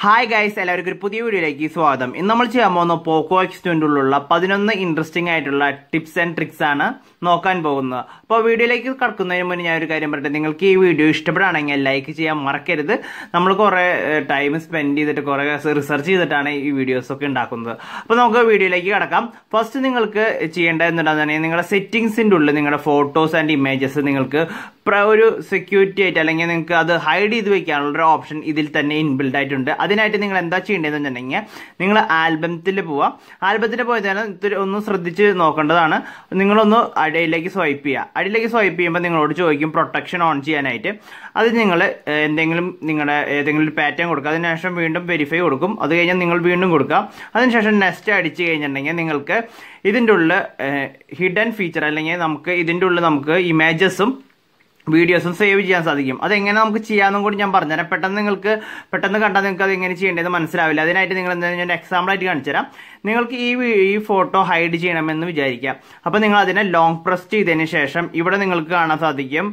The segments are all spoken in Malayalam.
ഹായ് ഗൈസ്, എല്ലാവർക്കും ഒരു പുതിയ വീഡിയോയിലേക്ക് സ്വാഗതം. ഇന്ന് നമ്മൾ ചെയ്യാൻ പോകുന്ന പോക്കോ X20 11 ഇൻട്രസ്റ്റിംഗ് ആയിട്ടുള്ള ടിപ്സ് ആൻഡ് ട്രിക്സ് ആണ് നോക്കാൻ പോകുന്നത്. അപ്പോൾ വീഡിയോയിലേക്ക് കടക്കുന്നതിന് മുന്നേ ഞാൻ ഒരു കാര്യം പറയട്ടെ, നിങ്ങൾക്ക് ഈ വീഡിയോ ഇഷ്ടപ്പെടുകയാണെങ്കിൽ ലൈക്ക് ചെയ്യാൻ മറക്കരുത്. നമ്മൾ കുറേ ടൈം സ്പെൻഡ് ചെയ്തിട്ട് കുറേ റിസർച്ച് ചെയ്തിട്ടാണ് ഈ വീഡിയോസ് ഒക്കെ ഉണ്ടാക്കുന്നത്. അപ്പോൾ നമുക്ക് വീഡിയോയിലേക്ക് കടക്കാം. ഫസ്റ്റ് നിങ്ങൾക്ക് ചെയ്യേണ്ടത് എന്താണെന്നുണ്ടെങ്കിൽ നിങ്ങളുടെ സെറ്റിംഗ്സിൻ്റെ ഉള്ളിൽ നിങ്ങളുടെ ഫോട്ടോസ് ആൻഡ് ഇമേജസ് നിങ്ങൾക്ക് ഒരു സെക്യൂരിറ്റി ആയിട്ട് അല്ലെങ്കിൽ നിങ്ങൾക്ക് അത് ഹൈഡ് ചെയ്ത് വെക്കാനുള്ള ഒരു ഓപ്ഷൻ ഇതിൽ തന്നെ ഇൻബിൽഡ് ആയിട്ടുണ്ട്. അതിനായിട്ട് നിങ്ങൾ എന്താ ചെയ്യേണ്ടതെന്ന് വെച്ചിട്ടുണ്ടെങ്കിൽ നിങ്ങൾ ആൽബത്തിൽ പോവാം. ആൽബത്തിൽ പോയതാണ് ഒന്ന് ശ്രദ്ധിച്ച് നോക്കേണ്ടതാണ്. നിങ്ങളൊന്ന് അടിയിലേക്ക് സ്വൈപ്പ് ചെയ്യുക. അടിയിലേക്ക് സ്വൈപ്പ് ചെയ്യുമ്പോൾ നിങ്ങളോട് ചോദിക്കും പ്രൊട്ടക്ഷൻ ഓൺ ചെയ്യാനായിട്ട്. അത് നിങ്ങൾ നിങ്ങളുടെ ഏതെങ്കിലും ഒരു പാറ്റേൺ കൊടുക്കുക. അതിനുശേഷം വീണ്ടും വെരിഫൈ കൊടുക്കും. അത് കഴിഞ്ഞാൽ നിങ്ങൾ വീണ്ടും കൊടുക്കുക. അതിനുശേഷം നെക്സ്റ്റ് അടിച്ച് കഴിഞ്ഞിട്ടുണ്ടെങ്കിൽ നിങ്ങൾക്ക് ഇതിൻ്റെ ഉള്ളിൽ ഹിഡൻ ഫീച്ചർ അല്ലെങ്കിൽ നമുക്ക് ഇതിൻ്റെ ഉള്ളിൽ നമുക്ക് ഇമേജസും വീഡിയോസും സേവ് ചെയ്യാൻ സാധിക്കും. അതെങ്ങനെ നമുക്ക് ചെയ്യാമെന്നും കൂടി ഞാൻ പറഞ്ഞുതരാം. പെട്ടെന്ന് കണ്ടാൽ നിങ്ങൾക്ക് അത് എങ്ങനെ ചെയ്യേണ്ടതെന്ന് മനസ്സിലാവില്ല. അതിനായിട്ട് നിങ്ങൾ എന്താ ഞാൻ എക്സാമ്പിൾ ആയിട്ട് കാണിച്ചു തരാം. നിങ്ങൾക്ക് ഈ ഫോട്ടോ ഹൈഡ് ചെയ്യണമെന്ന് വിചാരിക്കാം. അപ്പോൾ നിങ്ങൾ അതിനെ ലോങ് പ്രസ് ചെയ്തതിന് ശേഷം ഇവിടെ നിങ്ങൾക്ക് കാണാൻ സാധിക്കും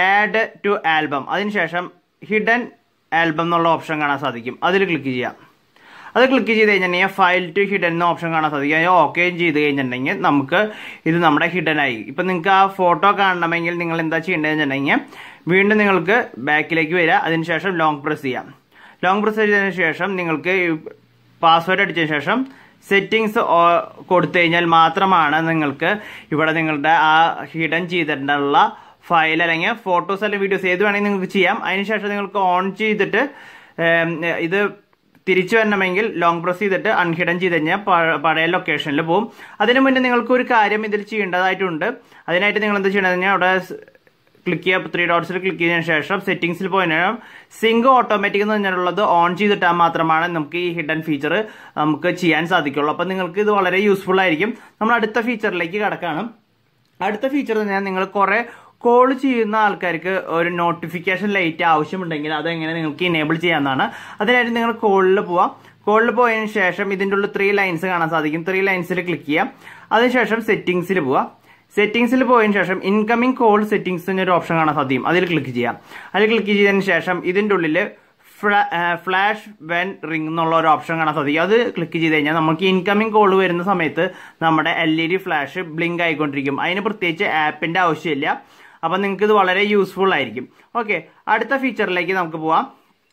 ആഡ് ടു ആൽബം. അതിനുശേഷം ഹിഡൻ ആൽബം എന്നുള്ള ഓപ്ഷൻ കാണാൻ സാധിക്കും. അതിൽ ക്ലിക്ക് ചെയ്യാം. അത് ക്ലിക്ക് ചെയ്ത് കഴിഞ്ഞിട്ടുണ്ടെങ്കിൽ ഫയൽ ടു ഹിഡൻ എന്ന ഓപ്ഷൻ കാണാൻ സാധിക്കും. അത് ഓക്കെ ചെയ്ത് കഴിഞ്ഞിട്ടുണ്ടെങ്കിൽ നമുക്ക് ഇത് നമ്മുടെ ഹിഡൻ ആയി. ഇപ്പം നിങ്ങൾക്ക് ആ ഫോട്ടോ കാണണമെങ്കിൽ നിങ്ങൾ എന്താ ചെയ്യേണ്ടതെന്ന് വെച്ചിട്ടുണ്ടെങ്കിൽ വീണ്ടും നിങ്ങൾക്ക് ബാക്കിലേക്ക് വരിക. അതിനുശേഷം ലോങ് പ്രസ് ചെയ്യാം. ലോങ് പ്രസ് ചെയ്തതിന് ശേഷം നിങ്ങൾക്ക് പാസ്വേഡ് അടിച്ചതിന് ശേഷം സെറ്റിങ്സ് കൊടുത്തു കഴിഞ്ഞാൽ മാത്രമാണ് നിങ്ങൾക്ക് ഇവിടെ നിങ്ങളുടെ ആ ഹിഡൻ ചെയ്തിട്ടുള്ള ഫയൽ അല്ലെങ്കിൽ ഫോട്ടോസ് അല്ലെങ്കിൽ വീഡിയോസ് ഏത് വേണമെങ്കിൽ നിങ്ങൾക്ക് ചെയ്യാം. അതിനുശേഷം നിങ്ങൾക്ക് ഓൺ ചെയ്തിട്ട് ഇത് തിരിച്ചു വരണമെങ്കിൽ ലോങ് പ്രസ് ചെയ്തിട്ട് അൺഹിഡൻ ചെയ്ത് കഴിഞ്ഞാൽ പഴയ ലൊക്കേഷനിൽ പോകും. അതിനു മുന്നേ നിങ്ങൾക്ക് ഒരു കാര്യം ഇതിൽ ചെയ്യേണ്ടതായിട്ടുണ്ട്. അതിനായിട്ട് നിങ്ങൾ എന്താ ചെയ്യേണ്ടത് കഴിഞ്ഞാൽ അവിടെ ക്ലിക്ക് ചെയ്യുക. 3 ഡോട്ട്സിൽ ക്ലിക്ക് ചെയ്തതിനു ശേഷം സെറ്റിംഗ്സിൽ പോയതിനു സിങ്ക് ഓട്ടോമാറ്റിക് എന്ന് പറഞ്ഞിട്ടുള്ളത് ഓൺ ചെയ്തിട്ടാൽ മാത്രമാണ് നമുക്ക് ഈ ഹിഡൻ ഫീച്ചർ നമുക്ക് ചെയ്യാൻ സാധിക്കുള്ളൂ. അപ്പം നിങ്ങൾക്ക് ഇത് വളരെ യൂസ്ഫുൾ ആയിരിക്കും. നമ്മൾ അടുത്ത ഫീച്ചറിലേക്ക് കടക്കാണ്. അടുത്ത ഫീച്ചർ എന്ന് പറഞ്ഞാൽ നിങ്ങൾ കുറേ കോൾ ചെയ്യുന്ന ആൾക്കാർക്ക് ഒരു നോട്ടിഫിക്കേഷൻ ലൈറ്റ് ആവശ്യമുണ്ടെങ്കിൽ അതെങ്ങനെ നിങ്ങൾക്ക് ഇനേബിൾ ചെയ്യാവുന്നതാണ്. അതിനായിട്ട് നിങ്ങൾ കോളിൽ പോവാം. കോളിൽ പോയതിനു ശേഷം ഇതിൻ്റെ ഉള്ളിൽ 3 ലൈൻസ് കാണാൻ സാധിക്കും. 3 ലൈൻസിൽ ക്ലിക്ക് ചെയ്യാം. അതിനുശേഷം സെറ്റിംഗ്സിൽ പോവാം. സെറ്റിംഗ്സിൽ പോയതിനു ശേഷം ഇൻകമിംഗ് കോൾ സെറ്റിംഗ്സ് എന്നൊരു ഓപ്ഷൻ കാണാൻ സാധിക്കും. അതിൽ ക്ലിക്ക് ചെയ്യാം. അതിൽ ക്ലിക്ക് ചെയ്തതിനു ശേഷം ഇതിൻ്റെ ഉള്ളിൽ ഫ്ലാഷ് വെൻ റിംഗ് എന്നുള്ള ഒരു ഓപ്ഷൻ കാണാൻ സാധിക്കും. അത് ക്ലിക്ക് ചെയ്ത് കഴിഞ്ഞാൽ നമുക്ക് ഇൻകമിംഗ് കോൾ വരുന്ന സമയത്ത് നമ്മുടെ LED ഫ്ലാഷ് ബ്ലിങ്ക് ആയിക്കൊണ്ടിരിക്കും. അതിന് പ്രത്യേകിച്ച് ആപ്പിൻ്റെ ആവശ്യമില്ല. അപ്പം നിങ്ങൾക്ക് ഇത് വളരെ യൂസ്ഫുൾ ആയിരിക്കും. ഓക്കെ, അടുത്ത ഫീച്ചറിലേക്ക് നമുക്ക് പോവാം.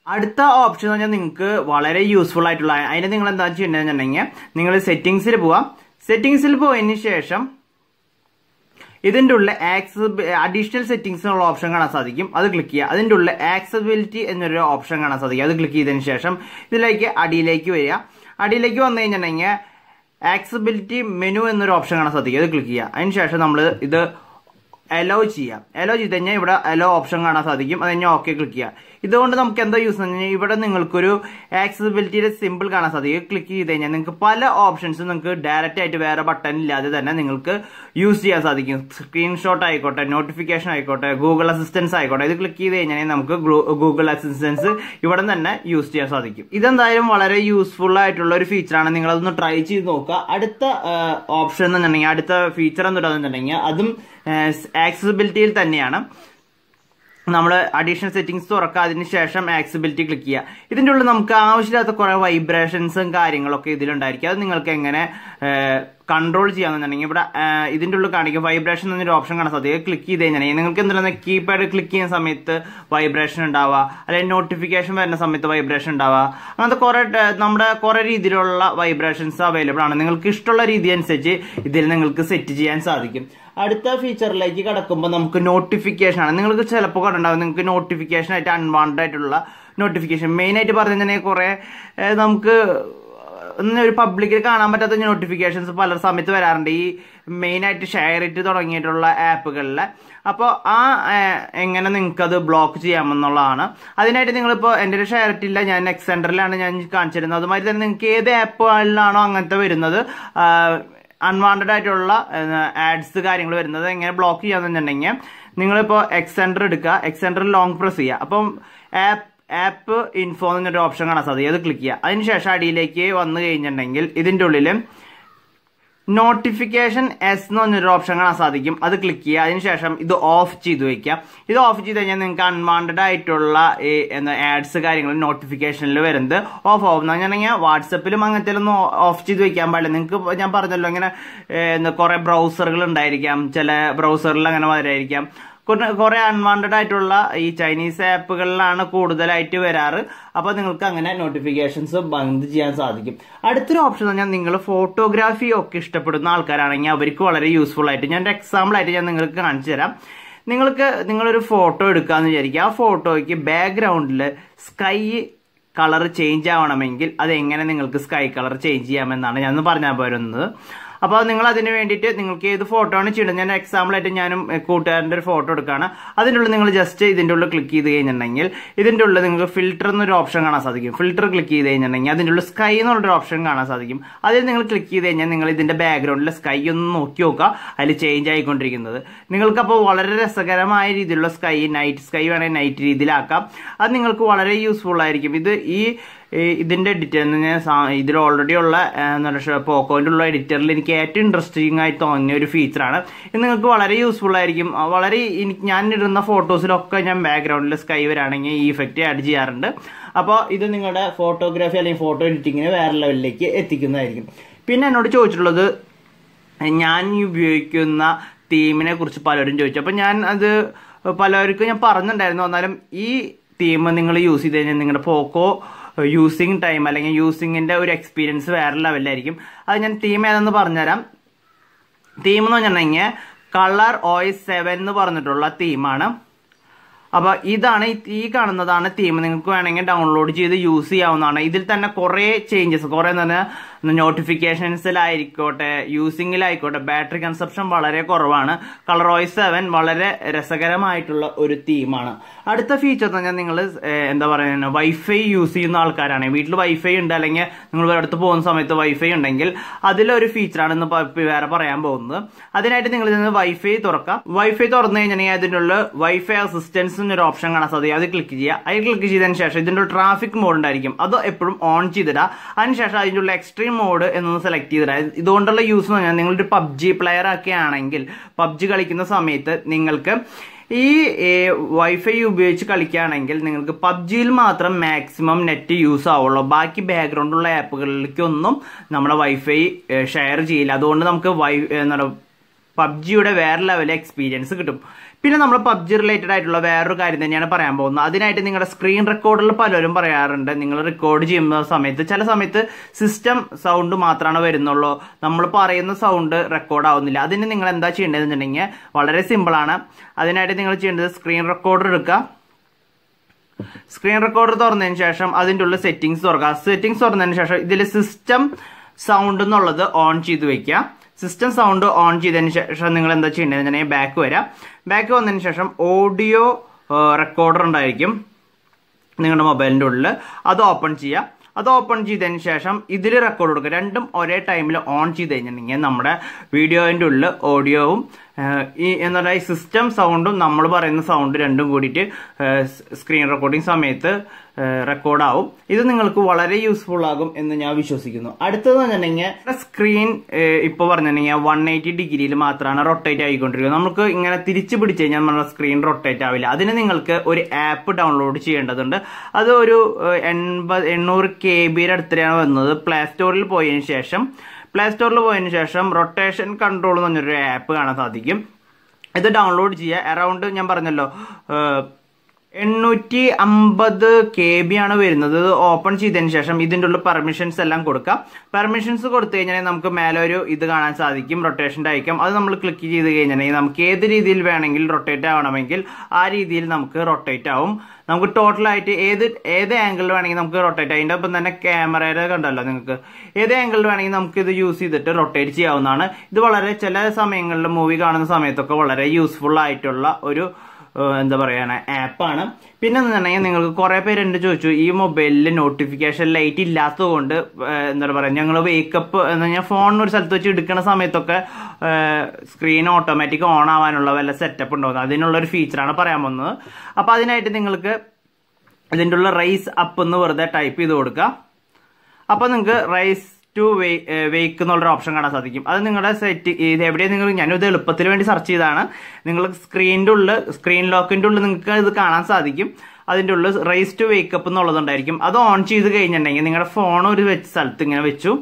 അടുത്ത ഓപ്ഷൻ എന്ന് പറഞ്ഞാൽ നിങ്ങൾക്ക് വളരെ യൂസ്ഫുൾ ആയിട്ടുള്ള അതിന് നിങ്ങൾ എന്താ ചെയ്യേണ്ടതെന്നുണ്ടെങ്കിൽ നിങ്ങൾ സെറ്റിംഗ്സിൽ പോവാം. സെറ്റിംഗ്സിൽ പോയതിന് ശേഷം ഇതിൻ്റെ ഉള്ളിൽ അഡീഷണൽ സെറ്റിംഗ്സ് എന്നുള്ള ഓപ്ഷൻ കാണാൻ സാധിക്കും. അത് ക്ലിക്ക് ചെയ്യുക. അതിൻ്റെ ഉള്ളിൽ ആക്സസിബിലിറ്റി എന്നൊരു ഓപ്ഷൻ കാണാൻ സാധിക്കും. അത് ക്ലിക്ക് ചെയ്തതിന് ശേഷം ഇതിലേക്ക് അടിയിലേക്ക് വരിക. അടിയിലേക്ക് വന്നു കഴിഞ്ഞിട്ടുണ്ടെങ്കിൽ ആക്സസിബിലിറ്റി മെനു എന്നൊരു ഓപ്ഷൻ കാണാൻ സാധിക്കും. അത് ക്ലിക്ക് ചെയ്യുക. അതിന് ശേഷം നമ്മൾ ഇത് അലോ ചെയ്യാം. അലോ ചെയ്ത് കഴിഞ്ഞാൽ ഇവിടെ അലോ ഓപ്ഷൻ കാണാൻ സാധിക്കും. അത് കഴിഞ്ഞാൽ ഓക്കെ ക്ലിക്ക് ചെയ്യുക. ഇതുകൊണ്ട് നമുക്ക് എന്താ യൂസ് എന്ന് പറഞ്ഞാൽ ഇവിടെ നിങ്ങൾക്കൊരു ആക്സസിബിലിറ്റിയുടെ സിമ്പിൾ കാണാൻ സാധിക്കും. ക്ലിക്ക് ചെയ്ത് കഴിഞ്ഞാൽ നിങ്ങൾക്ക് പല ഓപ്ഷൻസും നിങ്ങൾക്ക് ഡയറക്റ്റ് ആയിട്ട് വേറെ ബട്ടൺ ഇല്ലാതെ തന്നെ നിങ്ങൾക്ക് യൂസ് ചെയ്യാൻ സാധിക്കും. സ്ക്രീൻഷോട്ട് ആയിക്കോട്ടെ, നോട്ടിഫിക്കേഷൻ ആയിക്കോട്ടെ, ഗൂഗിൾ അസിസ്റ്റൻസ് ആയിക്കോട്ടെ. ഇത് ക്ലിക്ക് ചെയ്ത് കഴിഞ്ഞാൽ നമുക്ക് ഗൂഗിൾ അസിസ്റ്റൻസ് ഇവിടെ തന്നെ യൂസ് ചെയ്യാൻ സാധിക്കും. ഇതെന്തായാലും വളരെ യൂസ്ഫുൾ ആയിട്ടുള്ള ഒരു ഫീച്ചറാണ്. നിങ്ങളതൊന്ന് ട്രൈ ചെയ്ത് നോക്കുക. അടുത്ത ഓപ്ഷൻ എന്ന് പറഞ്ഞിട്ടുണ്ടെങ്കിൽ അടുത്ത ഫീച്ചർ എന്നുണ്ടെന്നുണ്ടെങ്കിൽ അതും ആക്സസിബിലിറ്റിയിൽ തന്നെയാണ്. നമ്മൾ അഡീഷണൽ സെറ്റിംഗ്സ് തുറക്കുക. അതിന് ശേഷം ആക്സസിബിലിറ്റി ക്ലിക്ക് ചെയ്യുക. ഇതിൻ്റെ ഉള്ളിൽ നമുക്ക് ആവശ്യമില്ലാത്ത കുറേ വൈബ്രേഷൻസും കാര്യങ്ങളൊക്കെ ഇതിലുണ്ടായിരിക്കും. അത് നിങ്ങൾക്ക് എങ്ങനെ കൺട്രോൾ ചെയ്യാമെന്നുണ്ടെങ്കിൽ ഇവിടെ ഇതിൻ്റെ ഉള്ളിൽ കാണിക്കും വൈബ്രേഷൻ എന്നൊരു ഓപ്ഷൻ കാണാൻ സാധിക്കും. ക്ലിക്ക് ചെയ്ത് കഴിഞ്ഞാൽ നിങ്ങൾക്ക് എന്താണ് കീപാഡ് ക്ലിക്ക് ചെയ്യുന്ന സമയത്ത് വൈബ്രേഷൻ ഉണ്ടാവുക, അല്ലെങ്കിൽ നോട്ടിഫിക്കേഷൻ വരുന്ന സമയത്ത് വൈബ്രേഷൻ ഉണ്ടാവുക. അങ്ങനത്തെ നമ്മുടെ കുറേ രീതിയിലുള്ള വൈബ്രേഷൻസ് അവൈലബിൾ ആണ്. നിങ്ങൾക്ക് ഇഷ്ടമുള്ള രീതി അനുസരിച്ച് ഇതിൽ നിങ്ങൾക്ക് സെറ്റ് ചെയ്യാൻ സാധിക്കും. അടുത്ത ഫീച്ചറിലേക്ക് കടക്കുമ്പോൾ നമുക്ക് നോട്ടിഫിക്കേഷൻ ആണ്. നിങ്ങൾക്ക് ചിലപ്പോൾ കണ്ടുണ്ടാവും നിങ്ങൾക്ക് നോട്ടിഫിക്കേഷൻ ആയിട്ട് അൺവാണ്ടഡ് ആയിട്ടുള്ള നോട്ടിഫിക്കേഷൻ മെയിനായിട്ട് പറഞ്ഞിട്ടുണ്ടെങ്കിൽ കുറേ നമുക്ക് ഒരു പബ്ലിക്കിൽ കാണാൻ പറ്റാത്ത നോട്ടിഫിക്കേഷൻസ് പല സമയത്ത് വരാറുണ്ട് ഈ മെയിനായിട്ട് ഷെയർ ഇട്ട് തുടങ്ങിയിട്ടുള്ള ആപ്പുകളിൽ. അപ്പോൾ എങ്ങനെ നിങ്ങൾക്കത് ബ്ലോക്ക് ചെയ്യാമെന്നുള്ളതാണ്. അതിനായിട്ട് നിങ്ങളിപ്പോൾ എൻ്റെ ഒരു ഷെയർ ഇട്ടില്ല, ഞാൻ എക്സെൻഡറിലാണ് ഞാൻ കാണിച്ചിരുന്നത്. അതുമാതിരി തന്നെ നിങ്ങൾക്ക് ഏത് ആപ്പുകളിലാണോ അങ്ങനത്തെ വരുന്നത് അൺവാണ്ടഡ് ആയിട്ടുള്ള ആഡ്സ് കാര്യങ്ങൾ വരുന്നത് എങ്ങനെ ബ്ലോക്ക് ചെയ്യാമെന്നുണ്ടെങ്കിൽ നിങ്ങളിപ്പോൾ എക്സെൻഡർ എടുക്കുക. എക്സെൻഡറിൽ ലോങ് പ്രസ് ചെയ്യുക. അപ്പം ആപ്പ് ഇൻഫോ എന്നൊരു ഓപ്ഷൻ കാണാൻ സാധിക്കും. അത് ക്ലിക്ക് ചെയ്യുക. അതിനുശേഷം അടിയിലേക്ക് വന്നു കഴിഞ്ഞിട്ടുണ്ടെങ്കിൽ ഇതിൻ്റെ ഉള്ളിൽ നോട്ടിഫിക്കേഷൻ എസ് എന്ന് പറഞ്ഞൊരു ഓപ്ഷൻ കാണാൻ സാധിക്കും. അത് ക്ലിക്ക് ചെയ്യുക. അതിനുശേഷം ഇത് ഓഫ് ചെയ്ത് വെക്കുക. ഇത് ഓഫ് ചെയ്ത് കഴിഞ്ഞാൽ നിങ്ങൾക്ക് അൺവാണ്ടഡ് ആയിട്ടുള്ള ആഡ്സ് കാര്യങ്ങൾ നോട്ടിഫിക്കേഷനിൽ വരുന്നത് ഓഫ് ആവും. അങ്ങനെയാണെങ്കിൽ വാട്സപ്പിലും അങ്ങനത്തെ ഒന്നും ഓഫ് ചെയ്ത് വെക്കാൻ പാടില്ല. നിങ്ങൾക്ക് ഞാൻ പറഞ്ഞല്ലോ ഇങ്ങനെ കുറെ ബ്രൗസറുകൾ ഉണ്ടായിരിക്കാം, ചില ബ്രൗസറിൽ അങ്ങനെ വരായിരിക്കാം. കുറെ അൺവാണ്ടഡ് ആയിട്ടുള്ള ഈ ചൈനീസ് ആപ്പുകളിലാണ് കൂടുതലായിട്ട് വരാറ്. അപ്പൊ നിങ്ങൾക്ക് അങ്ങനെ നോട്ടിഫിക്കേഷൻസ് ബന്ദ് ചെയ്യാൻ സാധിക്കും. അടുത്തൊരു ഓപ്ഷൻ എന്ന് പറഞ്ഞാൽ നിങ്ങൾ ഫോട്ടോഗ്രാഫി ഒക്കെ ഇഷ്ടപ്പെടുന്ന ആൾക്കാരാണെങ്കിൽ അവർക്ക് വളരെ യൂസ്ഫുൾ ആയിട്ട് ഞാൻ ഒരു എക്സാമ്പിൾ ആയിട്ട് ഞാൻ നിങ്ങൾക്ക് കാണിച്ചു തരാം. നിങ്ങളൊരു ഫോട്ടോ എടുക്കാന്ന് വിചാരിക്കുക. ആ ഫോട്ടോയ്ക്ക് ബാക്ക്ഗ്രൗണ്ടിൽ സ്കൈ കളർ ചേഞ്ച് ആവണമെങ്കിൽ അതെങ്ങനെ നിങ്ങൾക്ക് സ്കൈ കളർ ചേഞ്ച് ചെയ്യാമെന്നാണ് ഞാൻ പറഞ്ഞാൽ പോരുന്നത്. അപ്പോൾ നിങ്ങൾ അതിന് വേണ്ടിയിട്ട് നിങ്ങൾക്ക് ഏത് ഫോട്ടോ ആണ് ചെയ്യേണ്ടത്, ഞാൻ എക്സാമ്പിൾ ആയിട്ട് ഞാനും കൂട്ടുകാരൻ്റെ ഒരു ഫോട്ടോ എടുക്കുകയാണ്. അതിൻ്റെ ഉള്ളിൽ നിങ്ങൾ ജസ്റ്റ് ഇതിൻ്റെ ഉള്ളിൽ ക്ലിക്ക് ചെയ്ത് കഴിഞ്ഞിട്ടുണ്ടെങ്കിൽ ഇതിൻ്റെ ഉള്ളിൽ നിങ്ങൾക്ക് ഫിൽറ്റർ എന്നൊരു ഓപ്ഷൻ കാണാൻ സാധിക്കും. ഫിൽറ്റർ ക്ലിക്ക് ചെയ്ത് കഴിഞ്ഞിട്ടുണ്ടെങ്കിൽ അതിൻ്റെ ഉള്ളിൽ സ്കൈ എന്നുള്ളൊരു ഓപ്ഷൻ കാണാൻ സാധിക്കും. അതിൽ നിങ്ങൾ ക്ലിക്ക് ചെയ്ത് കഴിഞ്ഞാൽ നിങ്ങൾ ഇതിൻ്റെ ബാക്ക്ഗ്രൗണ്ടിലെ സ്കൈ ഒന്ന് നോക്കി നോക്കുക, അതിൽ ചേഞ്ച് ആയിക്കൊണ്ടിരിക്കുന്നത്. നിങ്ങൾക്കപ്പോൾ വളരെ രസകരമായ രീതിയിലുള്ള സ്കൈ, നൈറ്റ് സ്കൈ വേണമെങ്കിൽ നൈറ്റ് രീതിയിലാക്കാം. അത് നിങ്ങൾക്ക് വളരെ യൂസ്ഫുൾ ആയിരിക്കും. ഇതിന്റെ എഡിറ്റർ ഇതിൽ ഓൾറെഡി ഉള്ള പോക്കോന്റെ ഉള്ള എഡിറ്ററിൽ എനിക്ക് ഏറ്റവും ഇൻട്രസ്റ്റിംഗ് ആയി തോന്നിയ ഒരു ഫീച്ചറാണ്. ഇത് നിങ്ങൾക്ക് വളരെ യൂസ്ഫുൾ ആയിരിക്കും. ഞാൻ ഇടുന്ന ഫോട്ടോസിലൊക്കെ ഞാൻ ബാക്ക്ഗ്രൗണ്ടിൽ സ്കൈ വരാണെങ്കിൽ ഈ ഇഫക്റ്റ് ആഡ് ചെയ്യാറുണ്ട്. അപ്പോൾ ഇത് നിങ്ങളുടെ ഫോട്ടോഗ്രാഫി അല്ലെങ്കിൽ ഫോട്ടോ എഡിറ്റിങ്ങിന് വേറെ ലെവലിലേക്ക് എത്തിക്കുന്നതായിരിക്കും. പിന്നെ എന്നോട് ചോദിച്ചിട്ടുള്ളത് ഞാൻ ഉപയോഗിക്കുന്ന തീമിനെ കുറിച്ച് പലരും ചോദിച്ചു. അപ്പോൾ ഞാൻ അത് പലർക്കും ഞാൻ പറഞ്ഞിട്ടുണ്ടായിരുന്നു. എന്നാലും ഈ തീം നിങ്ങൾ യൂസ് ചെയ്ത് കഴിഞ്ഞാൽ നിങ്ങളുടെ പോക്കോ യൂസിങ് ടൈം അല്ലെങ്കിൽ യൂസിങ്ങിന്റെ ഒരു എക്സ്പീരിയൻസ് വേറെ ലെവലിലായിരിക്കും. അത് ഞാൻ തീം ഏതെന്ന് പറഞ്ഞുതരാം. തീം എന്ന് പറഞ്ഞിട്ടുണ്ടെങ്കിൽ കളർ OS 7 എന്ന് പറഞ്ഞിട്ടുള്ള തീമാണ്. അപ്പൊ ഇതാണ് ഈ കാണുന്നതാണ് തീം. നിങ്ങൾക്ക് വേണമെങ്കിൽ ഡൗൺലോഡ് ചെയ്ത് യൂസ് ചെയ്യാവുന്നതാണ്. ഇതിൽ തന്നെ കുറെ ചേഞ്ചസ്, കുറെ നോട്ടിഫിക്കേഷൻസിലായിക്കോട്ടെ യൂസിങ്ങിലായിക്കോട്ടെ ബാറ്ററി കൺസപ്ഷൻ വളരെ കുറവാണ്. കളർ OS 7 വളരെ രസകരമായിട്ടുള്ള ഒരു തീമാണ്. അടുത്ത ഫീച്ചർ എന്ന് പറഞ്ഞാൽ നിങ്ങൾ എന്താ പറയുക, വൈഫൈ യൂസ് ചെയ്യുന്ന ആൾക്കാരാണ്, വീട്ടിൽ വൈഫൈ ഉണ്ട് അല്ലെങ്കിൽ നിങ്ങൾ അടുത്ത് പോകുന്ന സമയത്ത് വൈഫൈ ഉണ്ടെങ്കിൽ അതിലൊരു ഫീച്ചറാണ് ഇന്ന് വേറെ പറയാൻ പോകുന്നത്. അതിനായിട്ട് നിങ്ങൾ ഇതിന് വൈഫൈ തുറക്കാം. വൈഫൈ തുറന്നു കഴിഞ്ഞാൽ അതിനുള്ള വൈഫൈ അസിസ്റ്റൻസ് ഒരു ഓപ്ഷൻ കാണാൻ സാധിക്കും. അത് ക്ലിക്ക് ചെയ്യുക. അതിൽ ക്ലിക്ക് ചെയ്തതിന് ശേഷം ഇതിന്റെ ട്രാഫിക് മോഡ് ഉണ്ടായിരിക്കും, അത് എപ്പോഴും ഓൺ ചെയ്തിടുക. അതിനുശേഷം അതിൻ്റെ എക്സ്ട്രീം മോഡ് എന്നൊന്ന് സെലക്ട് ചെയ്തിടുക. ഇതുകൊണ്ടുള്ള യൂസ് എന്ന് പറഞ്ഞാൽ നിങ്ങളൊരു PUBG പ്ലെയർ ഒക്കെ ആണെങ്കിൽ PUBG കളിക്കുന്ന സമയത്ത് നിങ്ങൾക്ക് ഈ വൈഫൈ ഉപയോഗിച്ച് കളിക്കുകയാണെങ്കിൽ നിങ്ങൾക്ക് PUBGയിൽ മാത്രം മാക്സിമം നെറ്റ് യൂസ് ആവുള്ളൂ. ബാക്കി ബാക്ക്ഗ്രൗണ്ടുള്ള ആപ്പുകളിലേക്കൊന്നും നമ്മുടെ വൈഫൈ ഷെയർ ചെയ്യില്ല. അതുകൊണ്ട് നമുക്ക് PUBGയുടെ വേറെ ലെവൽ എക്സ്പീരിയൻസ് കിട്ടും. പിന്നെ നമ്മൾ PUBG റിലേറ്റഡ് ആയിട്ടുള്ള വേറൊരു കാര്യം തന്നെയാണ് പറയാൻ പോകുന്നത്. അതിനായിട്ട് നിങ്ങളുടെ സ്ക്രീൻ റെക്കോർഡിൽ പലരും പറയാറുണ്ട്, നിങ്ങൾ റെക്കോർഡ് ചെയ്യുന്ന സമയത്ത് ചില സമയത്ത് സിസ്റ്റം സൗണ്ട് മാത്രമാണ് വരുന്നുള്ളൂ, നമ്മൾ പറയുന്ന സൗണ്ട് റെക്കോർഡ് ആവുന്നില്ല. അതിന് നിങ്ങൾ എന്താ ചെയ്യേണ്ടതെന്ന് വെച്ചിട്ടുണ്ടെങ്കിൽ വളരെ സിമ്പിളാണ്. അതിനായിട്ട് നിങ്ങൾ ചെയ്യേണ്ടത് സ്ക്രീൻ റെക്കോർഡർ എടുക്കുക. സ്ക്രീൻ റെക്കോർഡർ തുറന്നതിന് ശേഷം അതിൻ്റെ ഉള്ള സെറ്റിംഗ്സ് തുറക്കുക. സെറ്റിംഗ്സ് തുറന്നതിന് ശേഷം ഇതിൽ സിസ്റ്റം സൗണ്ട് എന്നുള്ളത് ഓൺ ചെയ്ത് വെക്കുക. സിസ്റ്റം സൗണ്ട് ഓൺ ചെയ്തതിന് ശേഷം നിങ്ങൾ എന്താ ചെയ്യേണ്ടത്, ബാക്ക് വരാം. ബാക്ക് വന്നതിന് ശേഷം ഓഡിയോ റെക്കോർഡർ ഉണ്ടായിരിക്കും നിങ്ങളുടെ മൊബൈലിൻ്റെ ഉള്ളിൽ, അത് ഓപ്പൺ ചെയ്യുക. അത് ഓപ്പൺ ചെയ്തതിന് ശേഷം ഇതിൽ റെക്കോർഡ് കൊടുക്കുക. രണ്ടും ഒരേ ടൈമിൽ ഓൺ ചെയ്ത് കഴിഞ്ഞിട്ടുണ്ടെങ്കിൽ നമ്മുടെ വീഡിയോൻ്റെ ഉള്ളിൽ ഓഡിയോവും എന്താ പറയുക സിസ്റ്റം സൗണ്ടും നമ്മൾ പറയുന്ന സൗണ്ട് രണ്ടും കൂടിയിട്ട് സ്ക്രീൻ റെക്കോർഡിംഗ് സമയത്ത് റെക്കോർഡാവും. ഇത് നിങ്ങൾക്ക് വളരെ യൂസ്ഫുൾ ആകും എന്ന് ഞാൻ വിശ്വസിക്കുന്നു. അടുത്തത് പറഞ്ഞിട്ടുണ്ടെങ്കിൽ സ്ക്രീൻ ഇപ്പോൾ പറഞ്ഞിട്ടുണ്ടെങ്കിൽ 180 ഡിഗ്രിയിൽ മാത്രമാണ് റൊട്ടേറ്റ് ആയിക്കൊണ്ടിരിക്കുന്നത്. നമുക്ക് ഇങ്ങനെ തിരിച്ചു പിടിച്ചു കഴിഞ്ഞാൽ നമ്മുടെ സ്ക്രീൻ റൊട്ടേറ്റ് ആവില്ല. അതിന് നിങ്ങൾക്ക് ഒരു ആപ്പ് ഡൗൺലോഡ് ചെയ്യേണ്ടതുണ്ട്. അത് ഒരു 800 KB അടുത്താണ് വന്നത്. പ്ലേ സ്റ്റോറിൽ പോയതിനു ശേഷം റൊട്ടേഷൻ കൺട്രോൾ എന്ന് പറഞ്ഞൊരു ആപ്പ് കാണാൻ സാധിക്കും. ഇത് ഡൗൺലോഡ് ചെയ്യുക. അറൗണ്ട് ഞാൻ പറഞ്ഞല്ലോ 850 KB ആണ് വരുന്നത്. ഇത് ഓപ്പൺ ചെയ്തതിന് ശേഷം ഇതിൻ്റെ ഉള്ള പെർമിഷൻസ് എല്ലാം കൊടുക്കാം. പെർമിഷൻസ് കൊടുത്തു കഴിഞ്ഞാൽ നമുക്ക് മേലെ ഒരു ഇത് കാണാൻ സാധിക്കും, റൊട്ടേഷൻ്റെ ഐക്കൺ. അത് നമ്മൾ ക്ലിക്ക് ചെയ്ത് കഴിഞ്ഞിട്ടുണ്ടെങ്കിൽ നമുക്ക് ഏത് രീതിയിൽ വേണമെങ്കിൽ റൊട്ടേറ്റ് ആവണമെങ്കിൽ ആ രീതിയിൽ നമുക്ക് റൊട്ടേറ്റ് ആവും. നമുക്ക് ടോട്ടലായിട്ട് ഏത് ആംഗിളിൽ വേണമെങ്കിൽ നമുക്ക് റൊട്ടേറ്റ്. അതിൻ്റെ ഒപ്പം തന്നെ ക്യാമറയുടെ കണ്ടല്ലോ, നിങ്ങൾക്ക് ഏത് ആംഗിളിൽ വേണമെങ്കിൽ നമുക്ക് ഇത് യൂസ് ചെയ്തിട്ട് റൊട്ടേറ്റ് ചെയ്യാവുന്നതാണ്. ഇത് വളരെ ചില സമയങ്ങളിൽ മൂവി കാണുന്ന സമയത്തൊക്കെ വളരെ യൂസ്ഫുൾ ആയിട്ടുള്ള ഒരു എന്താ പറയുക ആപ്പാണ്. പിന്നെ എന്നുണ്ടെങ്കിൽ നിങ്ങൾക്ക് കുറെ പേര് എൻ്റെ ചോദിച്ചു, ഈ മൊബൈലിൽ നോട്ടിഫിക്കേഷൻ ലൈറ്റ് ഇല്ലാത്തത് കൊണ്ട് എന്താ പറയുക ഞങ്ങൾ വേക്കപ്പ് എന്ന് പറഞ്ഞാൽ ഫോൺ ഒരു സ്ഥലത്ത് വെച്ച് എടുക്കുന്ന സമയത്തൊക്കെ സ്ക്രീൻ ഓട്ടോമാറ്റിക് ഓൺ ആവാനുള്ള വല്ല സെറ്റപ്പ് ഉണ്ടോ, അതിനുള്ളൊരു ഫീച്ചറാണ് പറയാൻ പോകുന്നത്. അപ്പോൾ അതിനായിട്ട് നിങ്ങൾക്ക് ഇതിൻ്റെ ഉള്ള റൈസ് അപ്പ് എന്ന് വെറുതെ ടൈപ്പ് ചെയ്ത് കൊടുക്കുക. അപ്പോൾ നിങ്ങൾക്ക് റൈസ് ടു വെയ്ക്ക് എന്നുള്ളൊരു ഓപ്ഷൻ കാണാൻ സാധിക്കും. അത് നിങ്ങളുടെ സെറ്റ് ഇത് എവിടെയാണ് ഞാനിത് എളുപ്പത്തിന് വേണ്ടി സെർച്ച് ചെയ്താണ്. നിങ്ങൾ സ്ക്രീൻ ലോക്കിന്റെ ഉള്ളിൽ നിങ്ങൾക്ക് ഇത് കാണാൻ സാധിക്കും. അതിൻ്റെ ഉള്ളിൽ റൈസ് ടു വേക്കപ്പ് എന്നുള്ളതുണ്ടായിരിക്കും. അത് ഓൺ ചെയ്ത് കഴിഞ്ഞിട്ടുണ്ടെങ്കിൽ നിങ്ങളുടെ ഫോൺ ഒരു സ്ഥലത്ത് ഇങ്ങനെ വെച്ചു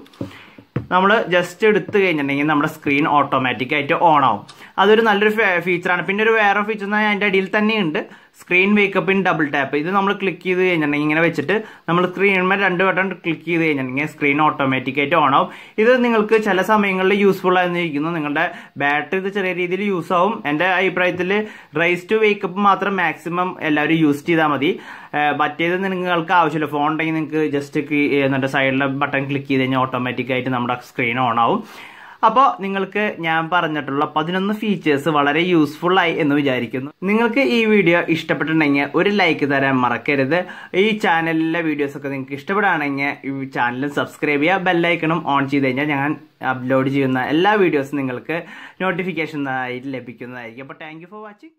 നമ്മൾ ജസ്റ്റ് എടുത്തു കഴിഞ്ഞിട്ടുണ്ടെങ്കിൽ നമ്മുടെ സ്ക്രീൻ ഓട്ടോമാറ്റിക് ആയിട്ട് ഓൺ ആവും. അതൊരു നല്ലൊരു ഫീച്ചറാണ്. പിന്നെ ഒരു വേറെ ഫീച്ചർ അതിൻ്റെ അടിയിൽ തന്നെയുണ്ട്, screen wake up in double tap. ഇത് നമ്മൾ ക്ലിക്ക് ചെയ്ത് കഴിഞ്ഞിട്ടുണ്ടെങ്കിൽ ഇങ്ങനെ വെച്ചിട്ട് നമ്മൾ സ്ക്രീനിന്മേൽ 2 വട്ടം ക്ലിക്ക് ചെയ്ത് കഴിഞ്ഞിട്ടുണ്ടെങ്കിൽ സ്ക്രീൻ ഓട്ടോമാറ്റിക് ആയിട്ട് ഓൺ ആവും. ഇത് നിങ്ങൾക്ക് ചില സമയങ്ങളിൽ യൂസ്ഫുൾ ആയിരിക്കുന്നു. നിങ്ങളുടെ ബാറ്ററി ഇത് ചെറിയ രീതിയിൽ യൂസ് ആവും. എൻ്റെ അഭിപ്രായത്തിൽ റൈസ് ടു വേക്കപ്പ് മാത്രം മാക്സിമം എല്ലാവരും യൂസ് ചെയ്താൽ മതി. മറ്റേത് നിങ്ങൾക്ക് ആവശ്യമില്ല. ഫോൺ ഉണ്ടെങ്കിൽ നിങ്ങൾക്ക് ജസ്റ്റ് എന്നിട്ട് സൈഡിലെ ബട്ടൺ ക്ലിക്ക് ചെയ്ത് കഴിഞ്ഞാൽ ഓട്ടോമാറ്റിക് ആയിട്ട് നമ്മുടെ സ്ക്രീൻ ഓൺ ആവും. അപ്പോൾ നിങ്ങൾക്ക് ഞാൻ പറഞ്ഞിട്ടുള്ള 11 ഫീച്ചേഴ്സ് വളരെ യൂസ്ഫുൾ ആയി എന്ന് വിചാരിക്കുന്നു. നിങ്ങൾക്ക് ഈ വീഡിയോ ഇഷ്ടപ്പെട്ടിട്ടുണ്ടെങ്കിൽ ഒരു ലൈക്ക് തരാൻ മറക്കരുത്. ഈ ചാനലിലെ വീഡിയോസ് ഒക്കെ നിങ്ങൾക്ക് ഇഷ്ടപ്പെടുകയാണെങ്കിൽ ഈ ചാനൽ സബ്സ്ക്രൈബ് ചെയ്യുക, ബെല്ലൈക്കണും ഓൺ ചെയ്ത് കഴിഞ്ഞാൽ ഞാൻ അപ്ലോഡ് ചെയ്യുന്ന എല്ലാ വീഡിയോസും നിങ്ങൾക്ക് നോട്ടിഫിക്കേഷൻ ആയിട്ട് ലഭിക്കുന്നതായിരിക്കും. അപ്പോൾ താങ്ക് യു ഫോർ വാച്ചിങ്.